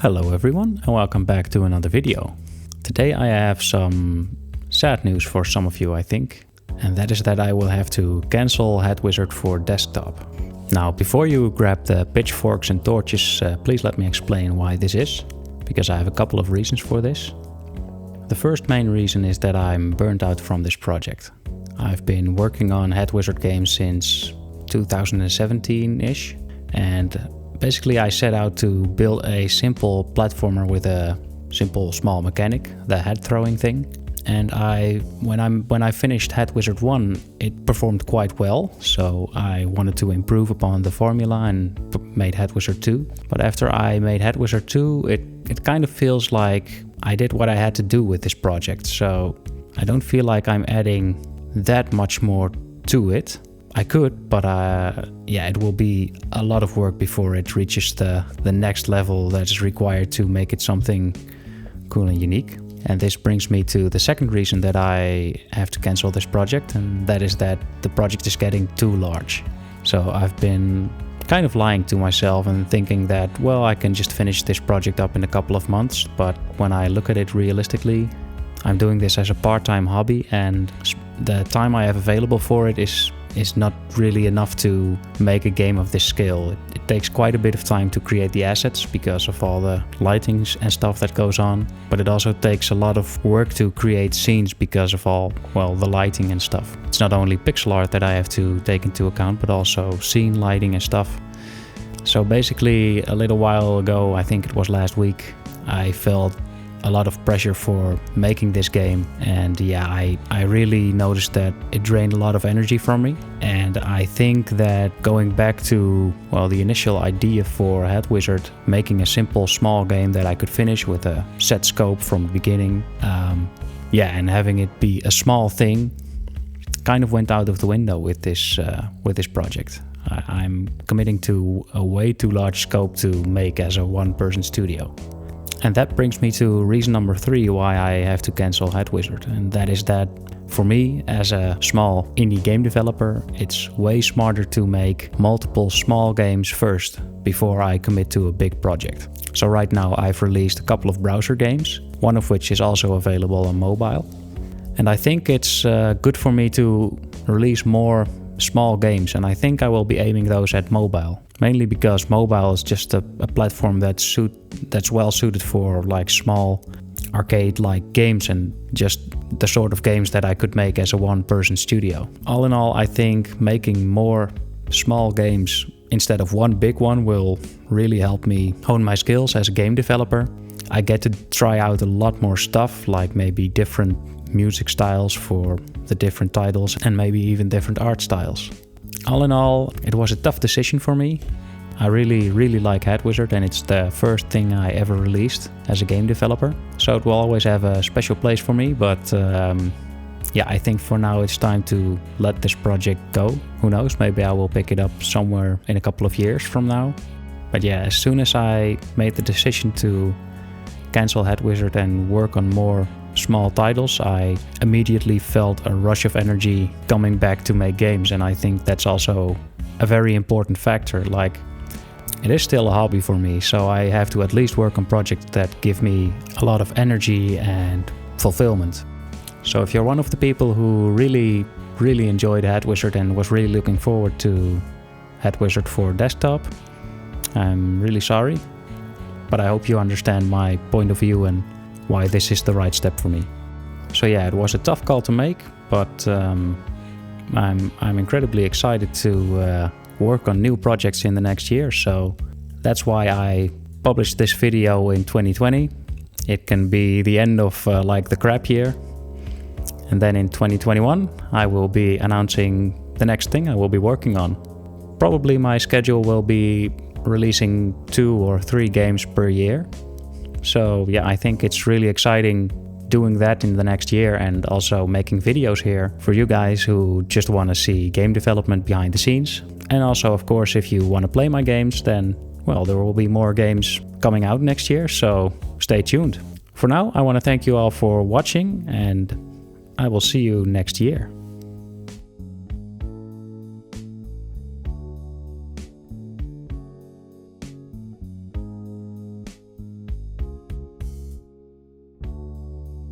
Hello everyone and welcome back to another video. Today I have some sad news for some of you, I think, and that is that I will have to cancel HeadWizard for desktop. Now, before you grab the pitchforks and torches, please let me explain why this is, because I have a couple of reasons for this. The first main reason is that I'm burnt out from this project. I've been working on HeadWizard games since 2017-ish, and basically I set out to build a simple platformer with a simple small mechanic, the head throwing thing. And when I finished HeadWizard 1, it performed quite well, so I wanted to improve upon the formula and made HeadWizard 2. But after I made HeadWizard 2, it kind of feels like I did what I had to do with this project, so I don't feel like I'm adding that much more to it. I could, but it will be a lot of work before it reaches the next level that is required to make it something cool and unique. And this brings me to the second reason that I have to cancel this project, and that is that the project is getting too large. So I've been kind of lying to myself and thinking that, well, I can just finish this project up in a couple of months, but when I look at it realistically, I'm doing this as a part-time hobby, and the time I have available for it is not really enough to make a game of this scale. It takes quite a bit of time to create the assets because of all the lightings and stuff that goes on, but it also takes a lot of work to create scenes because of all, well, the lighting and stuff. It's not only pixel art that I have to take into account, but also scene lighting and stuff. So basically, a little while ago, I think it was last week, I felt a lot of pressure for making this game, and I really noticed that it drained a lot of energy from me. And I think that going back to, well, the initial idea for HeadWizard, making a simple small game that I could finish with a set scope from the beginning, and having it be a small thing, kind of went out of the window with this project. I'm committing to a way too large scope to make as a one-person studio. And that brings me to reason number 3 why I have to cancel HeadWizard, and that is that for me, as a small indie game developer, it's way smarter to make multiple small games first before I commit to a big project. So right now I've released a couple of browser games, one of which is also available on mobile. And I think it's good for me to release more small games, and I think I will be aiming those at mobile. Mainly because mobile is just a platform that's well suited for like small arcade-like games and just the sort of games that I could make as a one-person studio. All in all, I think making more small games instead of one big one will really help me hone my skills as a game developer. I get to try out a lot more stuff, like maybe different music styles for the different titles and maybe even different art styles. All in all, it was a tough decision for me. I really like HeadWizard, and it's the first thing I ever released as a game developer. So it will always have a special place for me, but I think for now it's time to let this project go. Who knows, maybe I will pick it up somewhere in a couple of years from now. But yeah, as soon as I made the decision to cancel HeadWizard and work on more small titles, I immediately felt a rush of energy coming back to make games, and I think that's also a very important factor. Like, it is still a hobby for me, so I have to at least work on projects that give me a lot of energy and fulfillment. So if you're one of the people who really enjoyed HeadWizard and was really looking forward to HeadWizard for desktop, I'm really sorry, but I hope you understand my point of view and why this is the right step for me. So yeah, it was a tough call to make, but I'm incredibly excited to work on new projects in the next year. So that's why I published this video in 2020. It can be the end of like the crap year. And then in 2021, I will be announcing the next thing I will be working on. Probably my schedule will be releasing 2 or 3 games per year. So yeah, I think it's really exciting doing that in the next year, and also making videos here for you guys who just want to see game development behind the scenes. And also, of course, if you want to play my games, then, well, there will be more games coming out next year, so stay tuned. For now, I want to thank you all for watching, and I will see you next year.